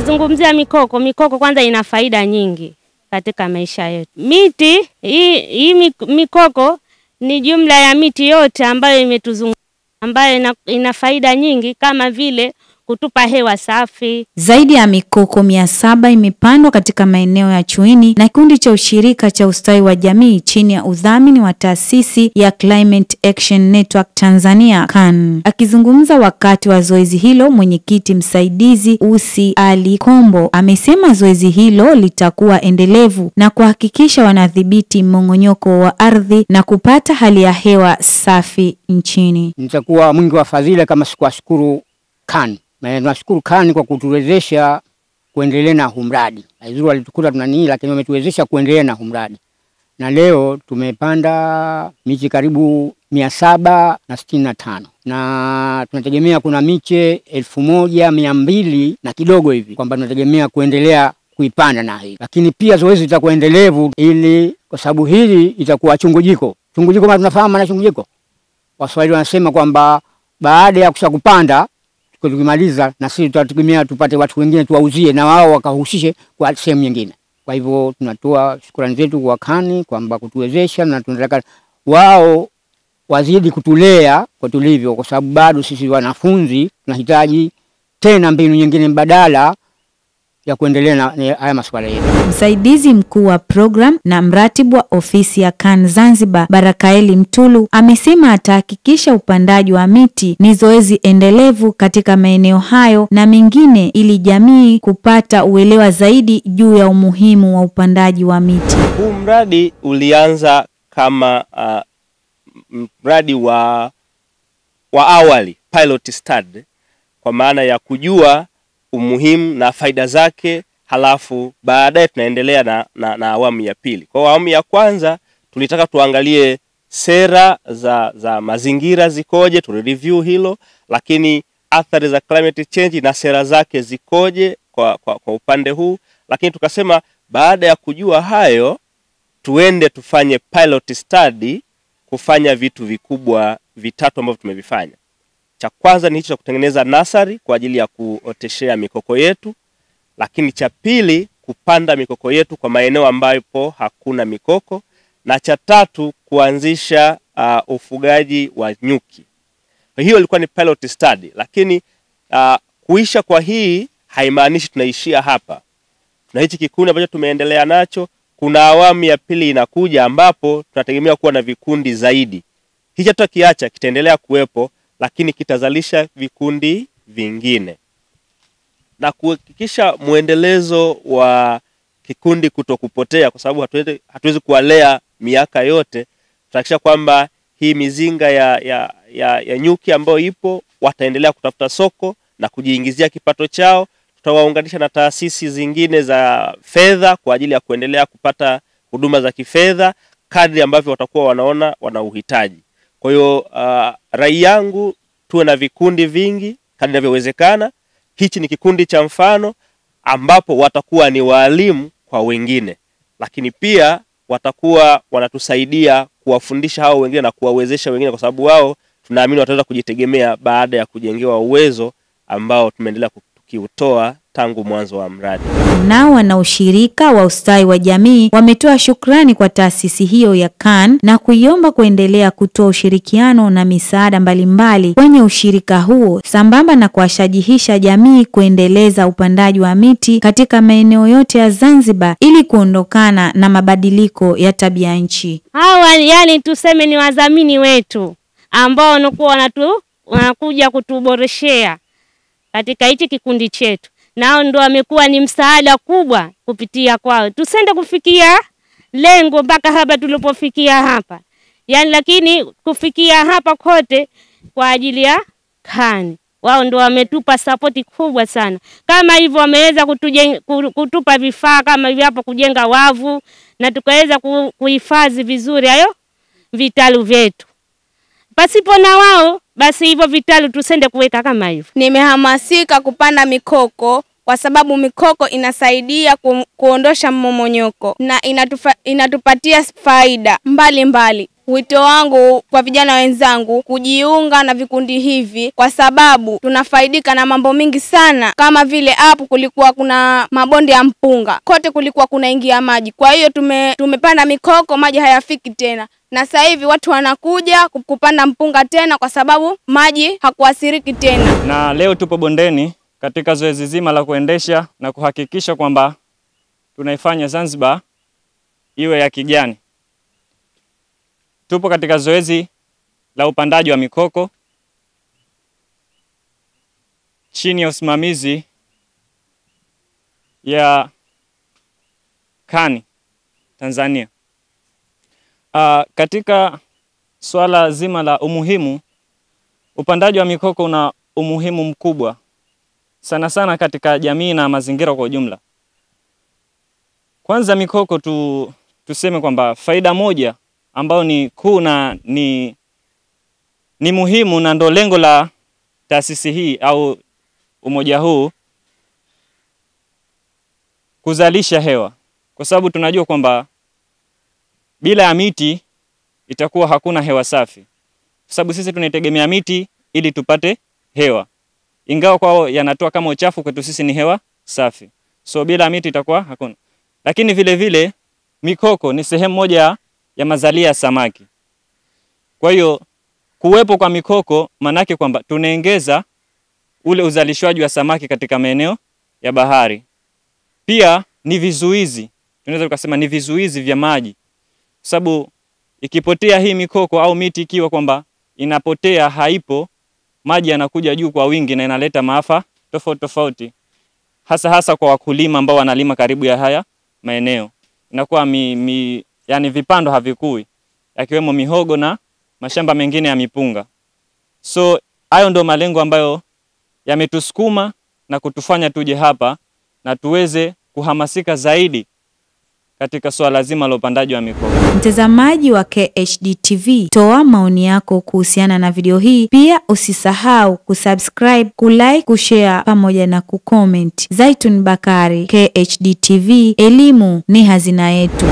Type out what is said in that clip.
Tukizungumzia mikoko kwanza ina faida nyingi katika maisha yetu. Miti hii mikoko ni jumla ya miti yote ambayo imetuzunguka, ambayo ina faida nyingi kama vile kutupa hewa safi. Zaidi ya mikoko 700 imepandwa katika maeneo ya Chuini na kikundi cha ushirika cha ustawi wa jamii chini ya udhamini wa taasisi ya Climate Action Network Tanzania CAN. Akizungumza wakati wa zoezi hilo, mwenyekiti msaidizi Usi Ali Kombo amesema zoezi hilo litakuwa endelevu na kuhakikisha wanadhibiti mmong'onyoko wa ardhi na kupata hali ya hewa safi nchini. Nitakuwa mwingi wa fadhila kama sikuwashukuru CAN. Na tunashukuru CAN kwa kutuwezesha kuendelea na huu mradi. Haizuru walitukuta tunani, lakini wametuwezesha kuendelea na huu mradi. Na leo tumepanda miche karibu 765 na tunategemea kuna miche 1200 na kidogo hivi, kwamba tunategemea kuendelea kuipanda na hii. Lakini pia zoezi litakuwa endelevu, ili kwa sababu hili itakuwa chungujiko. Chungujiko kama tunafahamu na chungujiko, Waswahili wanasema kwamba baada ya kushakupanda tukimaliza na sisi tutategemea tupate watu wengine tuwauzie na wao wakahusishe kwa sehemu nyingine. Kwa hivyo tunatoa shukrani zetu kwa CAN kwamba kutuwezesha, na tunataka wao wazidi kutulea kwa tulivyo, kwa sababu bado sisi wanafunzi tunahitaji tena mbinu nyingine mbadala ya kuendelea na haya masuala yetu. Msaidizi mkuu wa program na mratibu wa ofisi ya CAN Zanzibar, Barakaeli Mtulu, amesema atahakikisha upandaji wa miti ni zoezi endelevu katika maeneo hayo na mengine, ili jamii kupata uelewa zaidi juu ya umuhimu wa upandaji wa miti. Huu mradi ulianza kama mradi wa awali, pilot study, kwa maana ya kujua umuhimu na faida zake, halafu baadaye tunaendelea na awamu ya pili. Kwa awamu ya kwanza tulitaka tuangalie sera za mazingira zikoje, tu review hilo, lakini athari za climate change na sera zake zikoje kwa upande huu. Lakini tukasema baada ya kujua hayo, tuende tufanye pilot study, kufanya vitu vikubwa vitatu ambavyo tumevifanya. Cha kwanza ni hicho kutengeneza nursery kwa ajili ya kuoteshea mikoko yetu, lakini cha pili kupanda mikoko yetu kwa maeneo ambapo hakuna mikoko, na cha tatu kuanzisha ufugaji wa nyuki. Hiyo ilikuwa ni pilot study, lakini kuisha kwa hii haimaanishi tunaishia hapa. Na hichi kikundi ambacho tumeendelea nacho, kuna awamu ya pili inakuja ambapo tunategemea kuwa na vikundi zaidi. Hicho tutakiacha, kitaendelea kuwepo, lakini kitazalisha vikundi vingine. Na kuhakikisha muendelezo wa kikundi kutokupotea, kwa sababu hatuwezi kuwalea miaka yote, tutahakikisha kwamba hii mizinga ya nyuki ambayo ipo wataendelea kutafuta soko na kujiingizia kipato chao. Tutawaunganisha na taasisi zingine za fedha kwa ajili ya kuendelea kupata huduma za kifedha kadri ambavyo watakuwa wanaona wana uhitaji. Kwa hiyo rai yangu tuwe na vikundi vingi kadri inavyowezekana. Hichi ni kikundi cha mfano ambapo watakuwa ni walimu kwa wengine, lakini pia watakuwa wanatusaidia kuwafundisha hao wengine na kuwawezesha wengine, kwa sababu wao tunaamini wataweza kujitegemea baada ya kujengewa uwezo ambao tumeendelea kukiutoa tangu mwanzo wa mradi. Nao wanaushirika wa ustawi wa jamii wametoa shukrani kwa taasisi hiyo ya CAN na kuiomba kuendelea kutoa ushirikiano na misaada mbalimbali kwenye ushirika huo, sambamba na kuwashajihisha jamii kuendeleza upandaji wa miti katika maeneo yote ya Zanzibar ili kuondokana na mabadiliko ya tabia nchi. Hawa yani tuseme ni wadhamini wetu ambao wanakuja kutuboreshea katika hichi kikundi chetu. Nao ndo wamekuwa ni msaada kubwa kupitia kwao. Tusende kufikia lengo mpaka hapa tulipofikia hapa. Yani lakini kufikia hapa kote kwa ajili ya CAN. Wao ndo wametupa support kubwa sana. Kama hivyo wameweza kutupa vifaa kama hivi hapa kujenga wavu na tukaweza kuhifadhi vizuri hayo vitalu vyetu. Pasipo na wao basi hivyo vitalu tusende kuweka kama hivyo. Nimehamasika kupanda mikoko kwa sababu mikoko inasaidia kuondosha mmomonyoko na inatupatia faida mbalimbali. Wito wangu kwa vijana wenzangu kujiunga na vikundi hivi kwa sababu tunafaidika na mambo mingi sana, kama vile hapo kulikuwa kuna mabonde ya mpunga, kote kulikuwa kunaingia maji. Kwa hiyo tumepanda mikoko, maji hayafiki tena. Na sasa hivi watu wanakuja kupanda mpunga tena kwa sababu maji hakuathiriki tena. Na leo tupo bondeni katika zoezi zima la kuendesha na kuhakikisha kwamba tunaifanya Zanzibar iwe ya kijani. Tupo katika zoezi la upandaji wa mikoko chini ya usimamizi ya KAN Tanzania. Katika swala zima la umuhimu, upandaji wa mikoko una umuhimu mkubwa sana sana katika jamii na mazingira kwa ujumla. Kwanza mikoko tuseme kwamba faida moja ambao ni kuu na ni muhimu na ndo lengo la taasisi hii au umoja huu, kuzalisha hewa. Kwa sababu tunajua kwamba bila ya miti itakuwa hakuna hewa safi. Kwa sababu sisi tunategemea miti ili tupate hewa. Ingawa kwao yanatoa kama uchafu, kwetu sisi ni hewa safi. So bila miti itakuwa hakuna. Lakini vile vile mikoko ni sehemu moja ya mazalia ya samaki. Kwa hiyo kuwepo kwa mikoko manake kwamba tunaongeza ule uzalishwaji wa samaki katika maeneo ya bahari. Pia ni vizuizi, tunaweza tukasema ni vizuizi vya maji. Sababu ikipotea hii mikoko au miti ikiwa kwamba inapotea, haipo, maji yanakuja juu kwa wingi na inaleta maafa tofauti. Hasa kwa wakulima ambao wanalima karibu ya haya maeneo. Inakuwa yani vipando havikui, yakiwemo mihogo na mashamba mengine ya mipunga. So hayo ndo malengo ambayo yametusukuma na kutufanya tuje hapa na tuweze kuhamasika zaidi katika swala zima la upandaji wa mikoko. Mtazamaji wa KHD TV, toa maoni yako kuhusiana na video hii. Pia usisahau kusubscribe, kulike, kushare pamoja na kucomment. Zaitun Bakari, KHD TV, elimu ni hazina yetu.